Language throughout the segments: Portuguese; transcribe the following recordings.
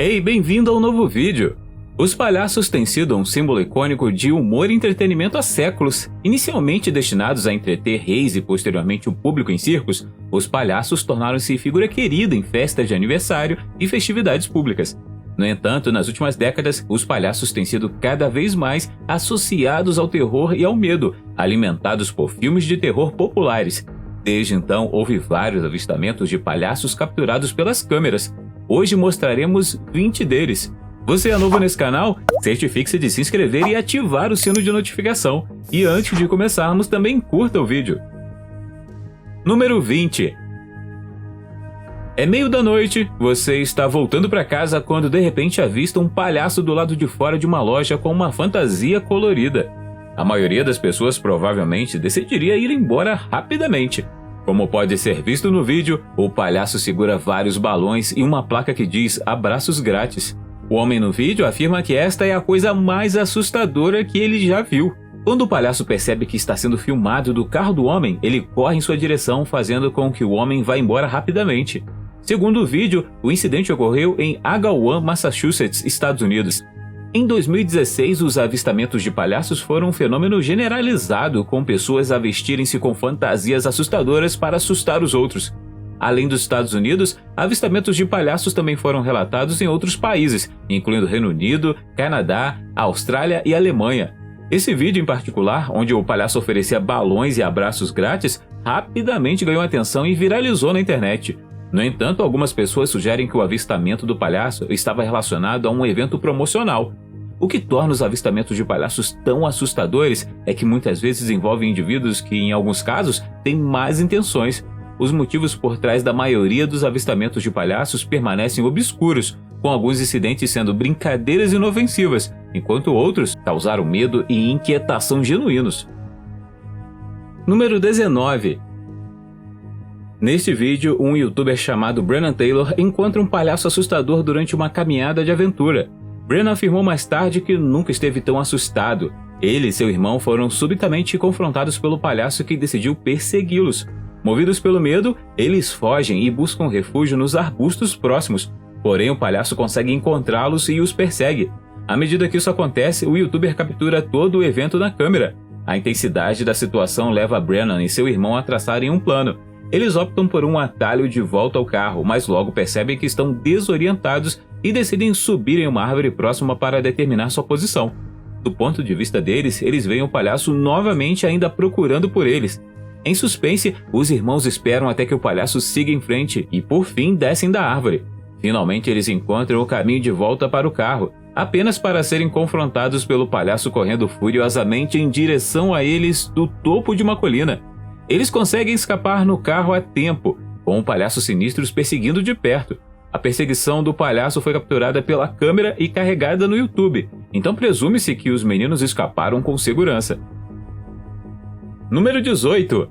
Ei, bem-vindo ao novo vídeo! Os palhaços têm sido um símbolo icônico de humor e entretenimento há séculos. Inicialmente destinados a entreter reis e posteriormente o público em circos, os palhaços tornaram-se figura querida em festas de aniversário e festividades públicas. No entanto, nas últimas décadas, os palhaços têm sido cada vez mais associados ao terror e ao medo, alimentados por filmes de terror populares. Desde então, houve vários avistamentos de palhaços capturados pelas câmeras. Hoje mostraremos 20 deles. Você é novo nesse canal? Certifique-se de se inscrever e ativar o sino de notificação. E antes de começarmos, também curta o vídeo. Número 20. É meio da noite, você está voltando para casa quando de repente avista um palhaço do lado de fora de uma loja com uma fantasia colorida. A maioria das pessoas provavelmente decidiria ir embora rapidamente. Como pode ser visto no vídeo, o palhaço segura vários balões e uma placa que diz abraços grátis. O homem no vídeo afirma que esta é a coisa mais assustadora que ele já viu. Quando o palhaço percebe que está sendo filmado do carro do homem, ele corre em sua direção, fazendo com que o homem vá embora rapidamente. Segundo o vídeo, o incidente ocorreu em Agawam, Massachusetts, Estados Unidos. Em 2016, os avistamentos de palhaços foram um fenômeno generalizado, com pessoas a vestirem-se com fantasias assustadoras para assustar os outros. Além dos Estados Unidos, avistamentos de palhaços também foram relatados em outros países, incluindo Reino Unido, Canadá, Austrália e Alemanha. Esse vídeo em particular, onde o palhaço oferecia balões e abraços grátis, rapidamente ganhou atenção e viralizou na internet. No entanto, algumas pessoas sugerem que o avistamento do palhaço estava relacionado a um evento promocional. O que torna os avistamentos de palhaços tão assustadores é que muitas vezes envolvem indivíduos que, em alguns casos, têm más intenções. Os motivos por trás da maioria dos avistamentos de palhaços permanecem obscuros, com alguns incidentes sendo brincadeiras inofensivas, enquanto outros causaram medo e inquietação genuínos. Número 19. Neste vídeo, um youtuber chamado Brennan Taylor encontra um palhaço assustador durante uma caminhada de aventura. Brennan afirmou mais tarde que nunca esteve tão assustado. Ele e seu irmão foram subitamente confrontados pelo palhaço que decidiu persegui-los. Movidos pelo medo, eles fogem e buscam refúgio nos arbustos próximos. Porém, o palhaço consegue encontrá-los e os persegue. À medida que isso acontece, o youtuber captura todo o evento na câmera. A intensidade da situação leva Brennan e seu irmão a traçarem um plano. Eles optam por um atalho de volta ao carro, mas logo percebem que estão desorientados e decidem subir em uma árvore próxima para determinar sua posição. Do ponto de vista deles, eles veem o palhaço novamente ainda procurando por eles. Em suspense, os irmãos esperam até que o palhaço siga em frente e, por fim, descem da árvore. Finalmente, eles encontram o caminho de volta para o carro, apenas para serem confrontados pelo palhaço correndo furiosamente em direção a eles do topo de uma colina. Eles conseguem escapar no carro a tempo, com o palhaço sinistro os perseguindo de perto. A perseguição do palhaço foi capturada pela câmera e carregada no YouTube, então presume-se que os meninos escaparam com segurança. Número 18.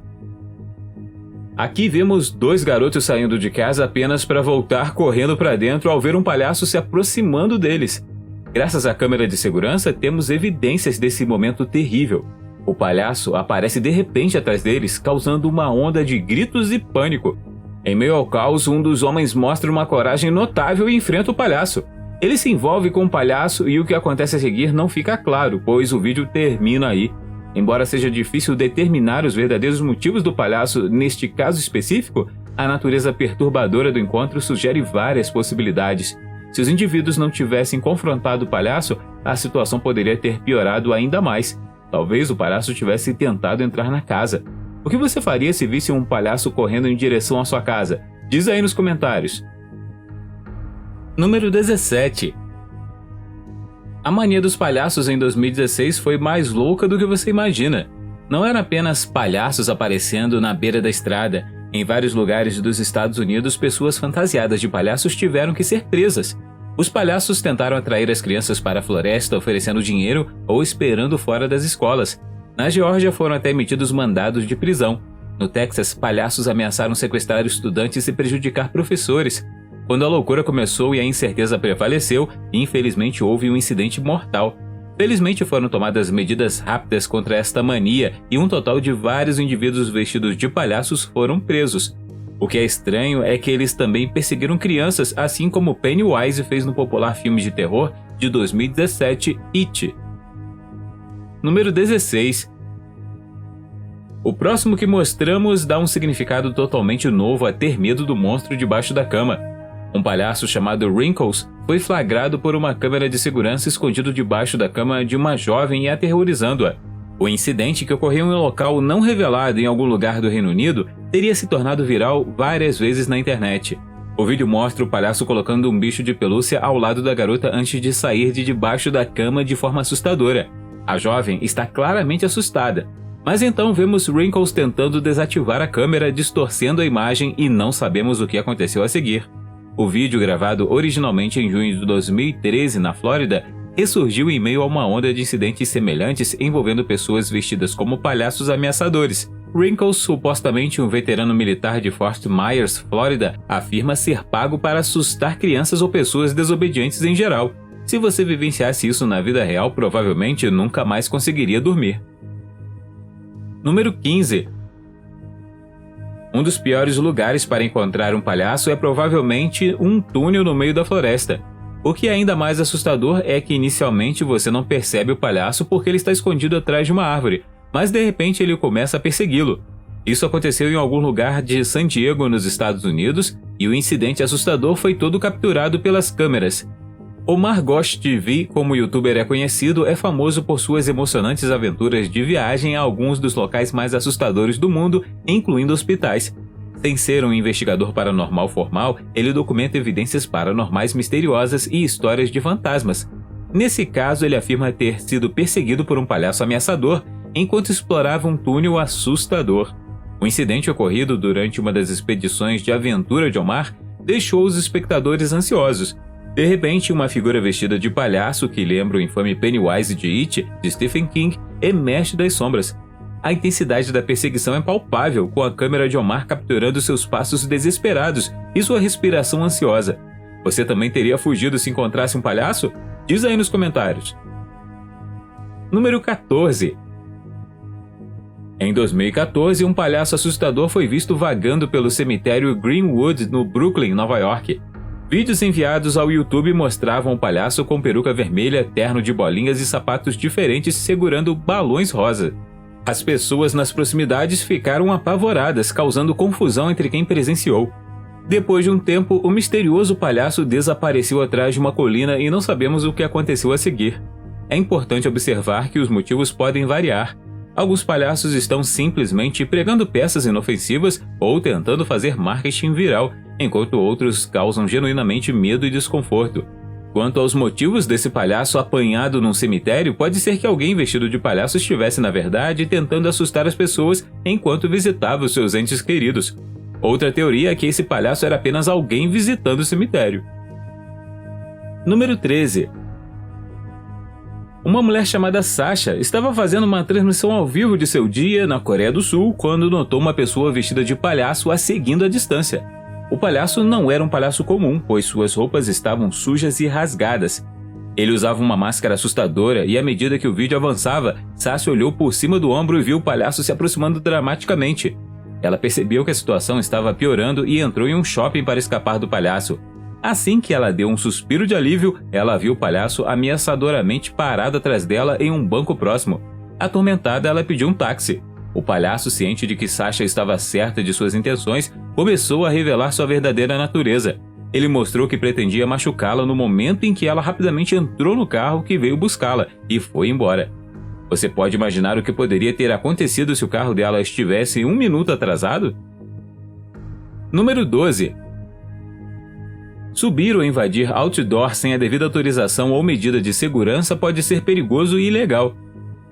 Aqui vemos dois garotos saindo de casa apenas para voltar correndo para dentro ao ver um palhaço se aproximando deles. Graças à câmera de segurança, temos evidências desse momento terrível. O palhaço aparece de repente atrás deles, causando uma onda de gritos e pânico. Em meio ao caos, um dos homens mostra uma coragem notável e enfrenta o palhaço. Ele se envolve com o palhaço e o que acontece a seguir não fica claro, pois o vídeo termina aí. Embora seja difícil determinar os verdadeiros motivos do palhaço neste caso específico, a natureza perturbadora do encontro sugere várias possibilidades. Se os indivíduos não tivessem confrontado o palhaço, a situação poderia ter piorado ainda mais. Talvez o palhaço tivesse tentado entrar na casa. O que você faria se visse um palhaço correndo em direção à sua casa? Diz aí nos comentários. Número 17. A mania dos palhaços em 2016 foi mais louca do que você imagina. Não eram apenas palhaços aparecendo na beira da estrada. Em vários lugares dos Estados Unidos, pessoas fantasiadas de palhaços tiveram que ser presas. Os palhaços tentaram atrair as crianças para a floresta oferecendo dinheiro ou esperando fora das escolas. Na Geórgia foram até emitidos mandados de prisão. No Texas, palhaços ameaçaram sequestrar estudantes e prejudicar professores. Quando a loucura começou e a incerteza prevaleceu, infelizmente houve um incidente mortal. Felizmente foram tomadas medidas rápidas contra esta mania e um total de vários indivíduos vestidos de palhaços foram presos. O que é estranho é que eles também perseguiram crianças, assim como Pennywise fez no popular filme de terror de 2017, It. Número 16. O próximo que mostramos dá um significado totalmente novo a ter medo do monstro debaixo da cama. Um palhaço chamado Wrinkles foi flagrado por uma câmera de segurança escondido debaixo da cama de uma jovem e aterrorizando-a. O incidente, que ocorreu em um local não revelado em algum lugar do Reino Unido, teria se tornado viral várias vezes na internet. O vídeo mostra o palhaço colocando um bicho de pelúcia ao lado da garota antes de sair de debaixo da cama de forma assustadora. A jovem está claramente assustada, mas então vemos Wrinkles tentando desativar a câmera, distorcendo a imagem, e não sabemos o que aconteceu a seguir. O vídeo, gravado originalmente em junho de 2013 na Flórida, ressurgiu em meio a uma onda de incidentes semelhantes envolvendo pessoas vestidas como palhaços ameaçadores. Wrinkles, supostamente um veterano militar de Fort Myers, Flórida, afirma ser pago para assustar crianças ou pessoas desobedientes em geral. Se você vivenciasse isso na vida real, provavelmente nunca mais conseguiria dormir. Número 15. Um dos piores lugares para encontrar um palhaço é provavelmente um túnel no meio da floresta. O que é ainda mais assustador é que inicialmente você não percebe o palhaço porque ele está escondido atrás de uma árvore, mas de repente ele começa a persegui-lo. Isso aconteceu em algum lugar de San Diego, nos Estados Unidos, e o incidente assustador foi todo capturado pelas câmeras. Omar Ghosh TV, como youtuber é conhecido, é famoso por suas emocionantes aventuras de viagem a alguns dos locais mais assustadores do mundo, incluindo hospitais. Sem ser um investigador paranormal formal, ele documenta evidências paranormais misteriosas e histórias de fantasmas. Nesse caso, ele afirma ter sido perseguido por um palhaço ameaçador enquanto explorava um túnel assustador. O incidente, ocorrido durante uma das expedições de aventura de Omar, deixou os espectadores ansiosos. De repente, uma figura vestida de palhaço, que lembra o infame Pennywise de It, de Stephen King, emerge das sombras. A intensidade da perseguição é palpável, com a câmera de Omar capturando seus passos desesperados e sua respiração ansiosa. Você também teria fugido se encontrasse um palhaço? Diz aí nos comentários. Número 14. Em 2014, um palhaço assustador foi visto vagando pelo cemitério Greenwood, no Brooklyn, Nova York. Vídeos enviados ao YouTube mostravam o palhaço com peruca vermelha, terno de bolinhas e sapatos diferentes segurando balões rosa. As pessoas nas proximidades ficaram apavoradas, causando confusão entre quem presenciou. Depois de um tempo, o misterioso palhaço desapareceu atrás de uma colina e não sabemos o que aconteceu a seguir. É importante observar que os motivos podem variar. Alguns palhaços estão simplesmente pregando peças inofensivas ou tentando fazer marketing viral, enquanto outros causam genuinamente medo e desconforto. Quanto aos motivos desse palhaço apanhado num cemitério, pode ser que alguém vestido de palhaço estivesse, na verdade, tentando assustar as pessoas enquanto visitava os seus entes queridos. Outra teoria é que esse palhaço era apenas alguém visitando o cemitério. Número 13. Uma mulher chamada Sasha estava fazendo uma transmissão ao vivo de seu dia na Coreia do Sul quando notou uma pessoa vestida de palhaço a seguindo à distância. O palhaço não era um palhaço comum, pois suas roupas estavam sujas e rasgadas. Ele usava uma máscara assustadora e, à medida que o vídeo avançava, Sasha olhou por cima do ombro e viu o palhaço se aproximando dramaticamente. Ela percebeu que a situação estava piorando e entrou em um shopping para escapar do palhaço. Assim que ela deu um suspiro de alívio, ela viu o palhaço ameaçadoramente parado atrás dela em um banco próximo. Atormentada, ela pediu um táxi. O palhaço, ciente de que Sasha estava certa de suas intenções, começou a revelar sua verdadeira natureza. Ele mostrou que pretendia machucá-la no momento em que ela rapidamente entrou no carro que veio buscá-la e foi embora. Você pode imaginar o que poderia ter acontecido se o carro dela estivesse 1 minuto atrasado? Número 12. Subir ou invadir outdoor sem a devida autorização ou medida de segurança pode ser perigoso e ilegal.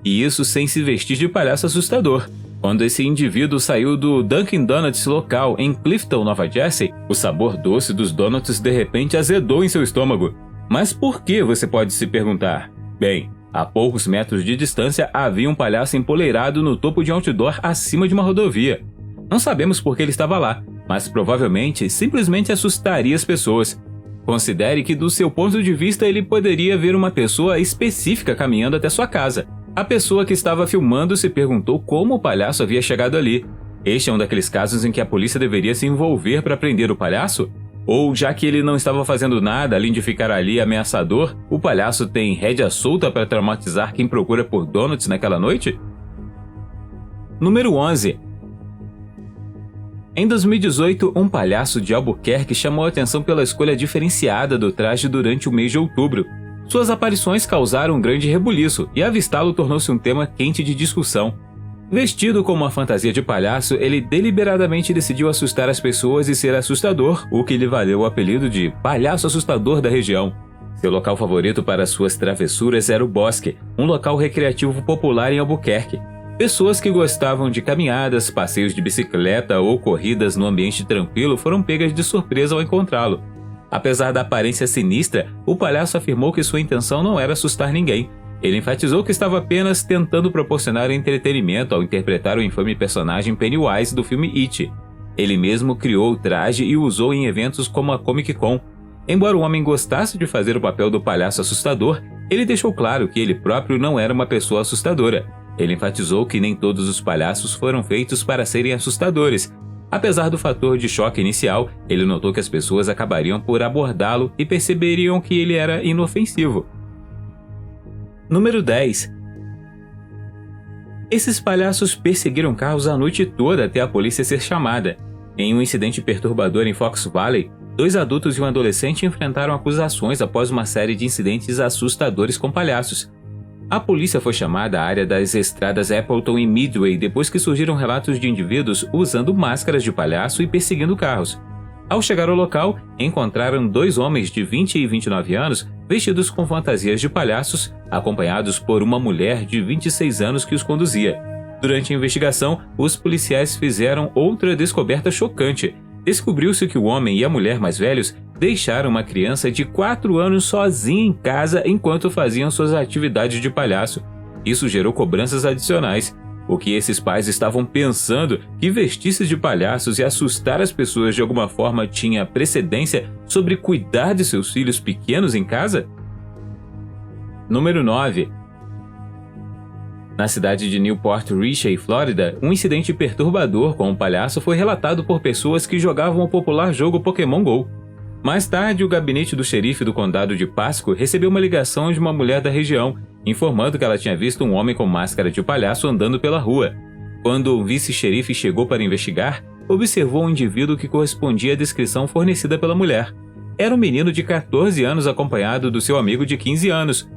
E isso sem se vestir de palhaço assustador. Quando esse indivíduo saiu do Dunkin' Donuts local em Clifton, Nova Jersey, o sabor doce dos donuts de repente azedou em seu estômago. Mas por que, você pode se perguntar? Bem, a poucos metros de distância havia um palhaço empoleirado no topo de um outdoor acima de uma rodovia. Não sabemos por que ele estava lá, mas provavelmente simplesmente assustaria as pessoas. Considere que, do seu ponto de vista, ele poderia ver uma pessoa específica caminhando até sua casa. A pessoa que estava filmando se perguntou como o palhaço havia chegado ali. Este é um daqueles casos em que a polícia deveria se envolver para prender o palhaço? Ou, já que ele não estava fazendo nada além de ficar ali ameaçador, o palhaço tem rédea solta para traumatizar quem procura por donuts naquela noite? Número 11. Em 2018, um palhaço de Albuquerque chamou a atenção pela escolha diferenciada do traje durante o mês de outubro. Suas aparições causaram um grande rebuliço e avistá-lo tornou-se um tema quente de discussão. Vestido com uma fantasia de palhaço, ele deliberadamente decidiu assustar as pessoas e ser assustador, o que lhe valeu o apelido de palhaço assustador da região. Seu local favorito para suas travessuras era o bosque, um local recreativo popular em Albuquerque. Pessoas que gostavam de caminhadas, passeios de bicicleta ou corridas no ambiente tranquilo foram pegas de surpresa ao encontrá-lo. Apesar da aparência sinistra, o palhaço afirmou que sua intenção não era assustar ninguém. Ele enfatizou que estava apenas tentando proporcionar entretenimento ao interpretar o infame personagem Pennywise do filme It. Ele mesmo criou o traje e o usou em eventos como a Comic Con. Embora o homem gostasse de fazer o papel do palhaço assustador, ele deixou claro que ele próprio não era uma pessoa assustadora. Ele enfatizou que nem todos os palhaços foram feitos para serem assustadores. Apesar do fator de choque inicial, ele notou que as pessoas acabariam por abordá-lo e perceberiam que ele era inofensivo. Número 10. Esses palhaços perseguiram carros a noite toda até a polícia ser chamada. Em um incidente perturbador em Fox Valley, 2 adultos e um adolescente enfrentaram acusações após uma série de incidentes assustadores com palhaços. A polícia foi chamada à área das estradas Appleton e Midway depois que surgiram relatos de indivíduos usando máscaras de palhaço e perseguindo carros. Ao chegar ao local, encontraram 2 homens de 20 e 29 anos vestidos com fantasias de palhaços, acompanhados por uma mulher de 26 anos que os conduzia. Durante a investigação, os policiais fizeram outra descoberta chocante. Descobriu-se que o homem e a mulher mais velhos deixaram uma criança de 4 anos sozinha em casa enquanto faziam suas atividades de palhaço. Isso gerou cobranças adicionais. O que esses pais estavam pensando que vestir-se de palhaços e assustar as pessoas de alguma forma tinha precedência sobre cuidar de seus filhos pequenos em casa? Número 9. Na cidade de Newport Richey, Flórida, um incidente perturbador com um palhaço foi relatado por pessoas que jogavam o popular jogo Pokémon GO. Mais tarde, o gabinete do xerife do condado de Pasco recebeu uma ligação de uma mulher da região, informando que ela tinha visto um homem com máscara de palhaço andando pela rua. Quando o vice-xerife chegou para investigar, observou um indivíduo que correspondia à descrição fornecida pela mulher. Era um menino de 14 anos acompanhado do seu amigo de 15 anos.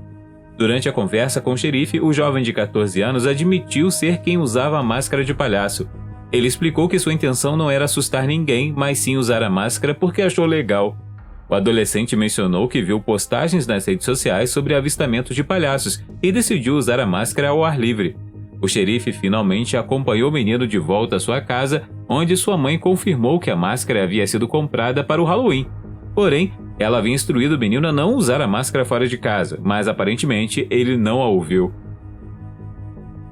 Durante a conversa com o xerife, o jovem de 14 anos admitiu ser quem usava a máscara de palhaço. Ele explicou que sua intenção não era assustar ninguém, mas sim usar a máscara porque achou legal. O adolescente mencionou que viu postagens nas redes sociais sobre avistamentos de palhaços e decidiu usar a máscara ao ar livre. O xerife finalmente acompanhou o menino de volta à sua casa, onde sua mãe confirmou que a máscara havia sido comprada para o Halloween. Porém, ela havia instruído o menino a não usar a máscara fora de casa, mas aparentemente ele não a ouviu.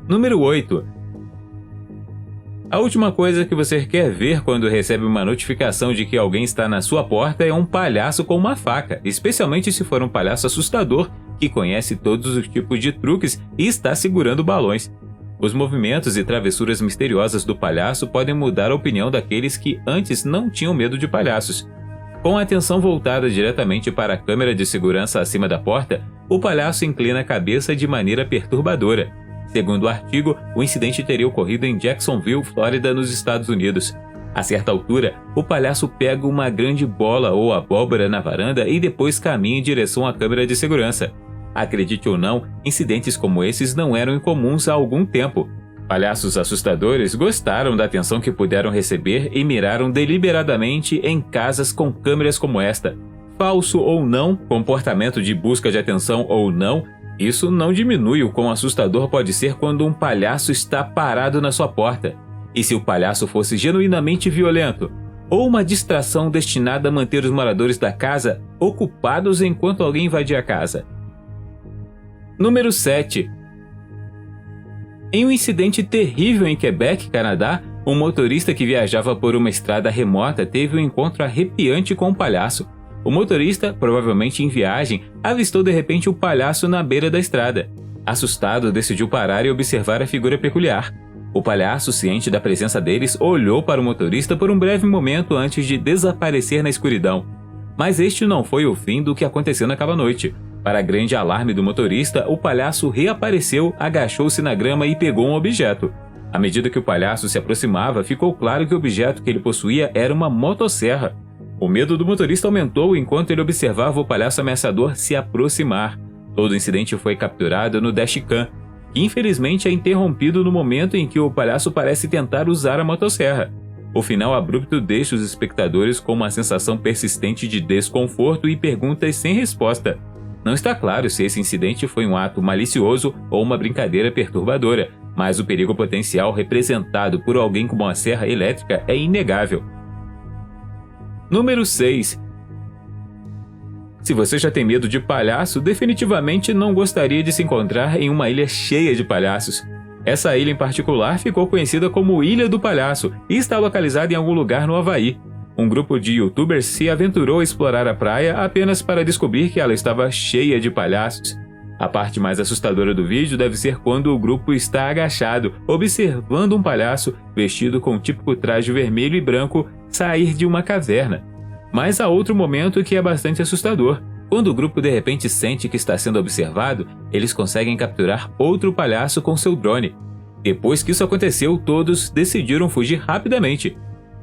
Número 8. A última coisa que você quer ver quando recebe uma notificação de que alguém está na sua porta é um palhaço com uma faca, especialmente se for um palhaço assustador que conhece todos os tipos de truques e está segurando balões. Os movimentos e travessuras misteriosas do palhaço podem mudar a opinião daqueles que antes não tinham medo de palhaços. Com a atenção voltada diretamente para a câmera de segurança acima da porta, o palhaço inclina a cabeça de maneira perturbadora. Segundo o artigo, o incidente teria ocorrido em Jacksonville, Flórida, nos Estados Unidos. A certa altura, o palhaço pega uma grande bola ou abóbora na varanda e depois caminha em direção à câmera de segurança. Acredite ou não, incidentes como esses não eram incomuns há algum tempo. Palhaços assustadores gostaram da atenção que puderam receber e miraram deliberadamente em casas com câmeras como esta. Falso ou não, comportamento de busca de atenção ou não, isso não diminui o quão assustador pode ser quando um palhaço está parado na sua porta. E se o palhaço fosse genuinamente violento? Ou uma distração destinada a manter os moradores da casa ocupados enquanto alguém invadia a casa? Número 7. Em um incidente terrível em Quebec, Canadá, um motorista que viajava por uma estrada remota teve um encontro arrepiante com um palhaço. O motorista, provavelmente em viagem, avistou de repente o palhaço na beira da estrada. Assustado, decidiu parar e observar a figura peculiar. O palhaço, ciente da presença deles, olhou para o motorista por um breve momento antes de desaparecer na escuridão. Mas este não foi o fim do que aconteceu naquela noite. Para grande alarme do motorista, o palhaço reapareceu, agachou-se na grama e pegou um objeto. À medida que o palhaço se aproximava, ficou claro que o objeto que ele possuía era uma motosserra. O medo do motorista aumentou enquanto ele observava o palhaço ameaçador se aproximar. Todo o incidente foi capturado no dashcam, que infelizmente é interrompido no momento em que o palhaço parece tentar usar a motosserra. O final abrupto deixa os espectadores com uma sensação persistente de desconforto e perguntas sem resposta. Não está claro se esse incidente foi um ato malicioso ou uma brincadeira perturbadora, mas o perigo potencial representado por alguém com uma serra elétrica é inegável. Número 6. Se você já tem medo de palhaço, definitivamente não gostaria de se encontrar em uma ilha cheia de palhaços. Essa ilha em particular ficou conhecida como Ilha do Palhaço e está localizada em algum lugar no Havaí. Um grupo de youtubers se aventurou a explorar a praia apenas para descobrir que ela estava cheia de palhaços. A parte mais assustadora do vídeo deve ser quando o grupo está agachado, observando um palhaço vestido com o típico traje vermelho e branco sair de uma caverna. Mas há outro momento que é bastante assustador. Quando o grupo de repente sente que está sendo observado, eles conseguem capturar outro palhaço com seu drone. Depois que isso aconteceu, todos decidiram fugir rapidamente.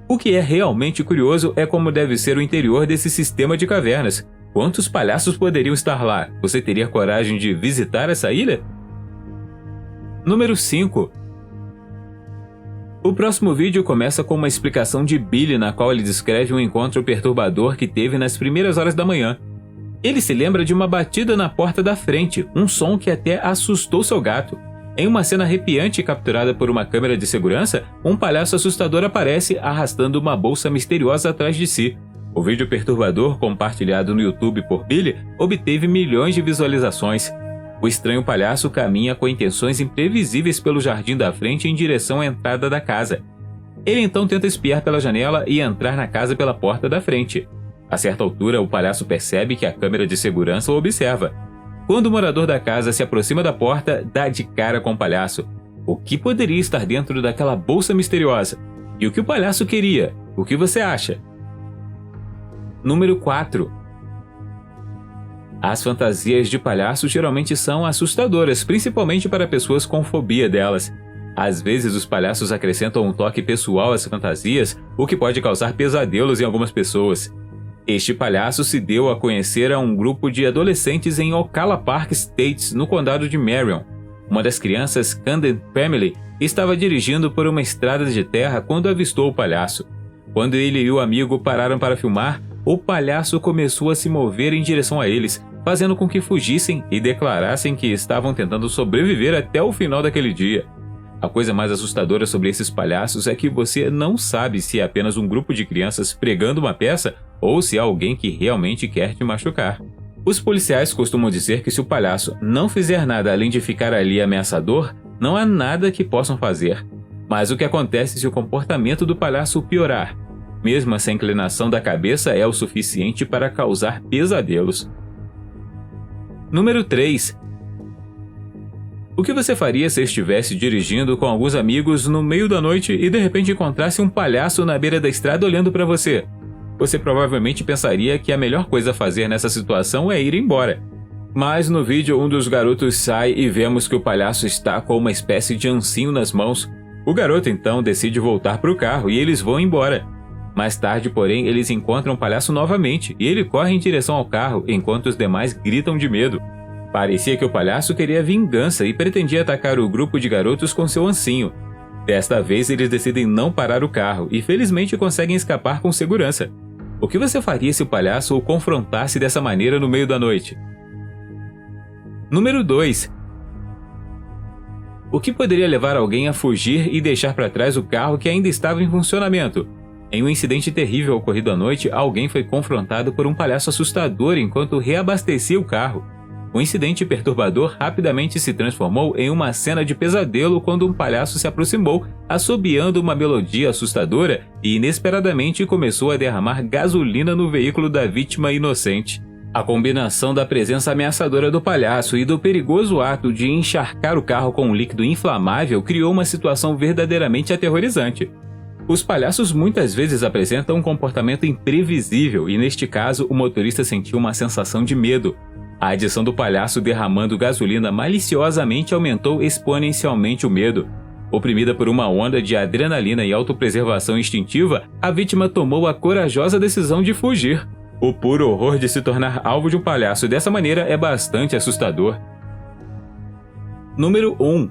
O que é realmente curioso é como deve ser o interior desse sistema de cavernas. Quantos palhaços poderiam estar lá? Você teria coragem de visitar essa ilha? Número 5. O próximo vídeo começa com uma explicação de Billy, na qual ele descreve um encontro perturbador que teve nas primeiras horas da manhã. Ele se lembra de uma batida na porta da frente, um som que até assustou seu gato. Em uma cena arrepiante capturada por uma câmera de segurança, um palhaço assustador aparece arrastando uma bolsa misteriosa atrás de si. O vídeo perturbador, compartilhado no YouTube por Billy, obteve milhões de visualizações. O estranho palhaço caminha com intenções imprevisíveis pelo jardim da frente em direção à entrada da casa. Ele então tenta espiar pela janela e entrar na casa pela porta da frente. A certa altura, o palhaço percebe que a câmera de segurança o observa. Quando o morador da casa se aproxima da porta, dá de cara com o palhaço. O que poderia estar dentro daquela bolsa misteriosa? E o que o palhaço queria? O que você acha? Número 4. As fantasias de palhaço geralmente são assustadoras, principalmente para pessoas com fobia delas. Às vezes, os palhaços acrescentam um toque pessoal às fantasias, o que pode causar pesadelos em algumas pessoas. Este palhaço se deu a conhecer a um grupo de adolescentes em Ocala Park Estates, no condado de Marion. Uma das crianças, Camden Family, estava dirigindo por uma estrada de terra quando avistou o palhaço. Quando ele e o amigo pararam para filmar, o palhaço começou a se mover em direção a eles, fazendo com que fugissem e declarassem que estavam tentando sobreviver até o final daquele dia. A coisa mais assustadora sobre esses palhaços é que você não sabe se é apenas um grupo de crianças pregando uma peça ou se é alguém que realmente quer te machucar. Os policiais costumam dizer que se o palhaço não fizer nada além de ficar ali ameaçador, não há nada que possam fazer. Mas o que acontece se o comportamento do palhaço piorar? Mesmo essa inclinação da cabeça é o suficiente para causar pesadelos. Número 3. O que você faria se estivesse dirigindo com alguns amigos no meio da noite e de repente encontrasse um palhaço na beira da estrada olhando para você? Você provavelmente pensaria que a melhor coisa a fazer nessa situação é ir embora. Mas no vídeo um dos garotos sai e vemos que o palhaço está com uma espécie de ancinho nas mãos. O garoto então decide voltar para o carro e eles vão embora. Mais tarde, porém, eles encontram o palhaço novamente e ele corre em direção ao carro enquanto os demais gritam de medo. Parecia que o palhaço queria vingança e pretendia atacar o grupo de garotos com seu ancinho. Desta vez, eles decidem não parar o carro e felizmente conseguem escapar com segurança. O que você faria se o palhaço o confrontasse dessa maneira no meio da noite? Número 2. O que poderia levar alguém a fugir e deixar para trás o carro que ainda estava em funcionamento? Em um incidente terrível ocorrido à noite, alguém foi confrontado por um palhaço assustador enquanto reabastecia o carro. O incidente perturbador rapidamente se transformou em uma cena de pesadelo quando um palhaço se aproximou, assobiando uma melodia assustadora e inesperadamente começou a derramar gasolina no veículo da vítima inocente. A combinação da presença ameaçadora do palhaço e do perigoso ato de encharcar o carro com um líquido inflamável criou uma situação verdadeiramente aterrorizante. Os palhaços muitas vezes apresentam um comportamento imprevisível e, neste caso, o motorista sentiu uma sensação de medo. A adição do palhaço derramando gasolina maliciosamente aumentou exponencialmente o medo. Oprimida por uma onda de adrenalina e autopreservação instintiva, a vítima tomou a corajosa decisão de fugir. O puro horror de se tornar alvo de um palhaço dessa maneira é bastante assustador. Número 1.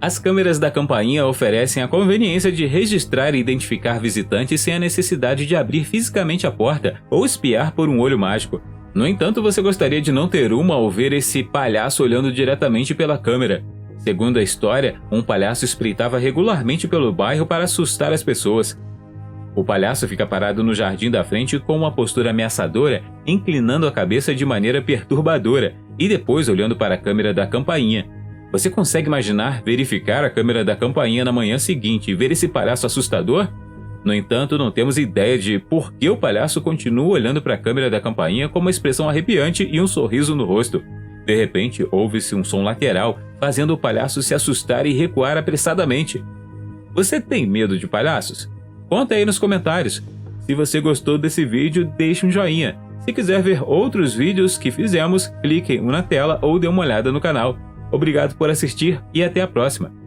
As câmeras da campainha oferecem a conveniência de registrar e identificar visitantes sem a necessidade de abrir fisicamente a porta ou espiar por um olho mágico. No entanto, você gostaria de não ter uma ao ver esse palhaço olhando diretamente pela câmera. Segundo a história, um palhaço espreitava regularmente pelo bairro para assustar as pessoas. O palhaço fica parado no jardim da frente com uma postura ameaçadora, inclinando a cabeça de maneira perturbadora e depois olhando para a câmera da campainha. Você consegue imaginar verificar a câmera da campainha na manhã seguinte e ver esse palhaço assustador? No entanto, não temos ideia de por que o palhaço continua olhando para a câmera da campainha com uma expressão arrepiante e um sorriso no rosto. De repente, ouve-se um som lateral, fazendo o palhaço se assustar e recuar apressadamente. Você tem medo de palhaços? Conta aí nos comentários. Se você gostou desse vídeo, deixe um joinha. Se quiser ver outros vídeos que fizemos, clique na tela ou dê uma olhada no canal. Obrigado por assistir e até a próxima!